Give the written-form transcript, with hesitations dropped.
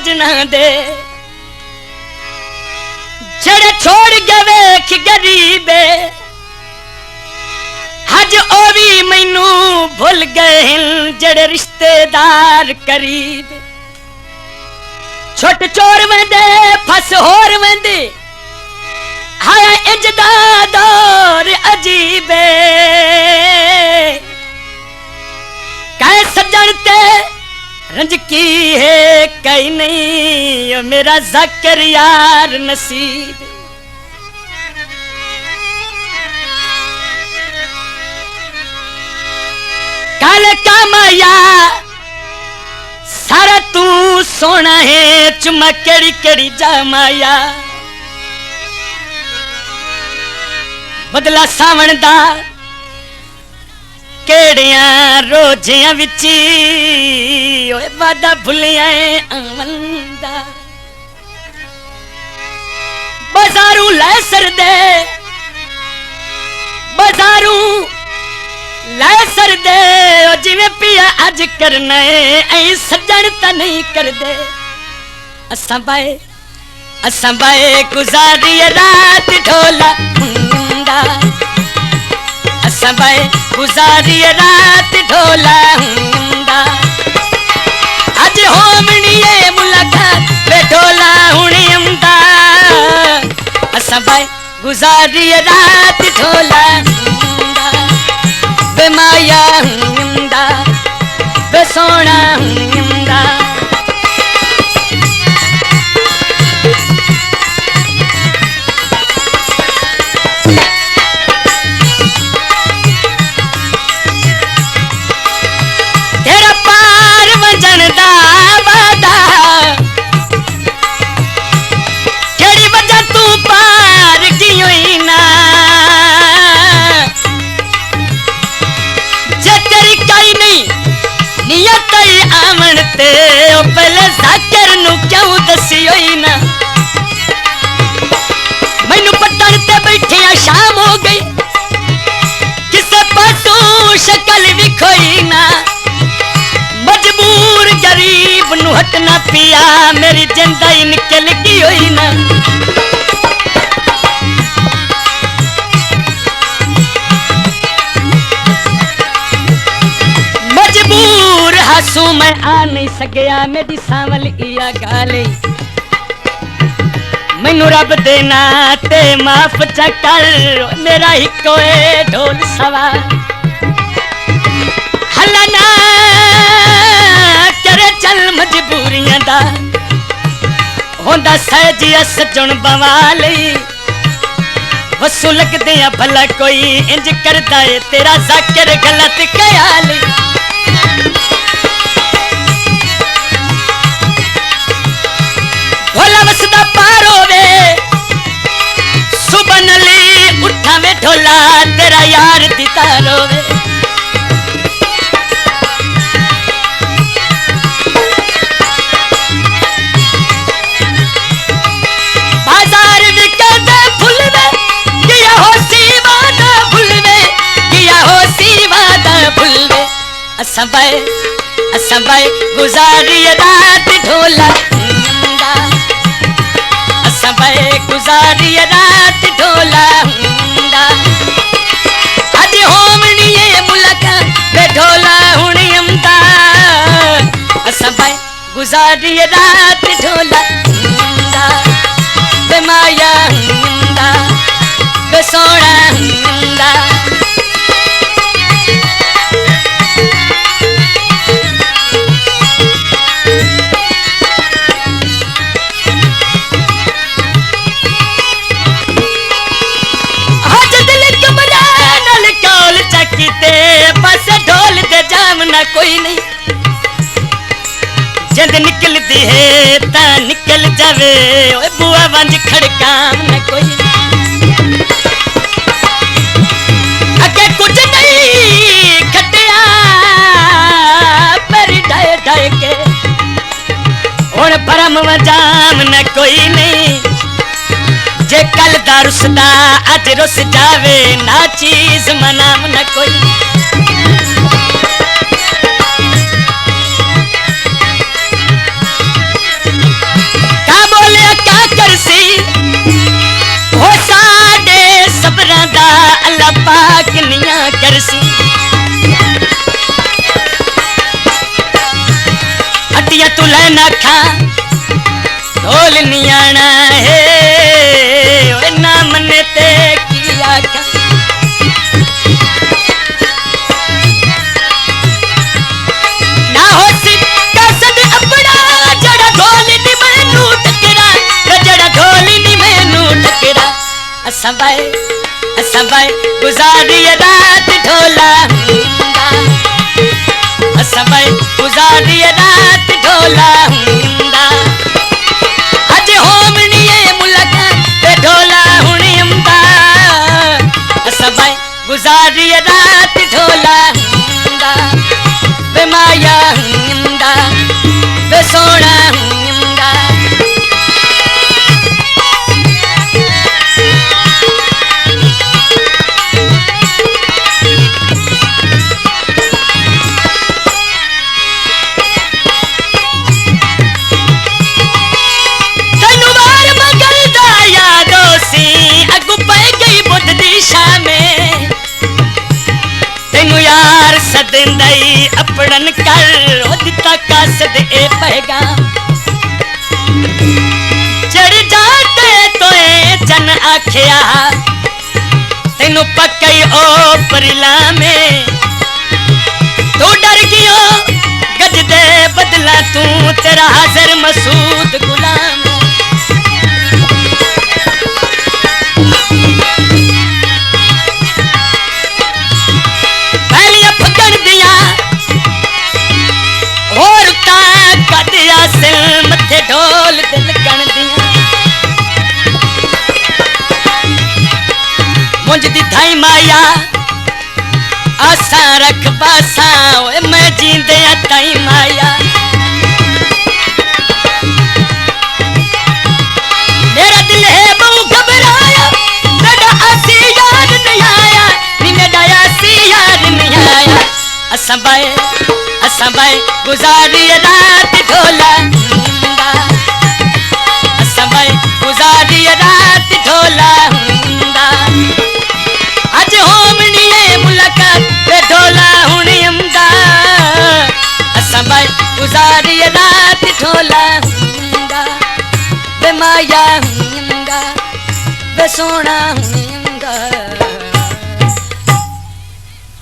सजना दे जड़े छोड़ के वेख गरीबे हज ओ भी मैनू भुल गए जड़े रिश्तेदार करीब छोट चोर वेंदे फस होर वेंदे हाय इंजदा दौर अजीबे कह सजन ते रंज की है कहीं नहीं मेरा ज़ाकिर यार नसीब काले का माया सारा तू सोना है चुमा केड़ी केड़ी जा माया बदला सावन दा केड़ियां रोजियां विची ओए वादा भुलिया आमंदा बाजारू लै सरदे बाजारू लै सरदे जिवें पिया अज करना है ऐ सजन ता नहीं करदे असां बाए गुजारी रात ढोला हुंदा असां बाए गुजारी रात ढोला हुंदा अज होमनी है मुलाकात वे ढोला हुणी हुंदा असां बाए गुजारी रात ढोला हुंदा वे माया हुंदा वे सोना हुंदा पहले ज़ाकिर नू क्यों दसी होई ना मैनू पटन ते बैठिया शाम हो गई किसे पासों शक्ल भी खोई ना मजबूर गरीब नू हटना पिया मेरी जिंदा ही निकल गई होई ना मजबूर हंसू मैं आ नहीं सकया मेरी सांवल इया गाले मैनू रब देना ते माफ चा कर मेरा ही कोई ढोल सवार हला ना करे चल मजबूरियां दा होंदा सहजिया सजन बवाली वसू लगदे भला कोई इंज करदा है तेरा ज़ाकिर गलत ख्याल ढोला वसदा पार होवे सुबह नली उठावे ढोला तेरा यार दिता रोवे बाजार विकदे भूलवे किया हो सीवादा भूलवे किया हो सीवादा भूलवे असां बाए गुजारी रात ढोला गुजारी रात ढोला हुंदा अज होमनी है मुलाकात वे ढोला हुणी हुंदा असां बाए गुजारी रात ढोला हुंदा वे माया हुंदा वे सोना हुंदा बस ढोल दे जाम ना कोई नहीं जद निकलती है ता निकल जावे ओए बुआ वंज खड़काम ना कोई अगे कुछ नहीं खटिया पर डाय डाय के हुण भरम वजाम ना कोई नहीं जे कल दा रुसदा अज रुस जावे ना चीज मनाम ना कोई सुलैना खा ढोल नियाना है ओए ना मने ते की आखा ना हो सी कसद अपना जड़ा ढोल नी मैनू टकरा जड़ा ढोल नी मैनू टकरा असा बाए गुजारी रात ढोला असा बाए गुजारी रात ढोला अज होमनी मुलाकात ते ढोला हुणी अम्बा असा बाए गुजारी रात ढोला वे माया वे सोना सदंदई अपड़न कर दिता कसद ए पैगाम चढ़ जाते तो चन आखिया तेनू पक्कई ओ परिला में तू डर गियो गज दे बदला तू तेरा हाजिर मसूद गुलाम मथे ढोल दिल गण दिया मुझ दी थाई माया आसा रख पासा ओए मैं जींदे ताई माया मेरा दिल है बहु घबराया मेरा आसी याद नहीं आया नी मेरा आसी याद नहीं आया असा बाए गुजारी रात ढोला गुजारी रात ढोला अज होमनी मुलाकात ते ढोला हुणी अम्दा असा बाए गुजारी रात ढोला वे माया वे सोना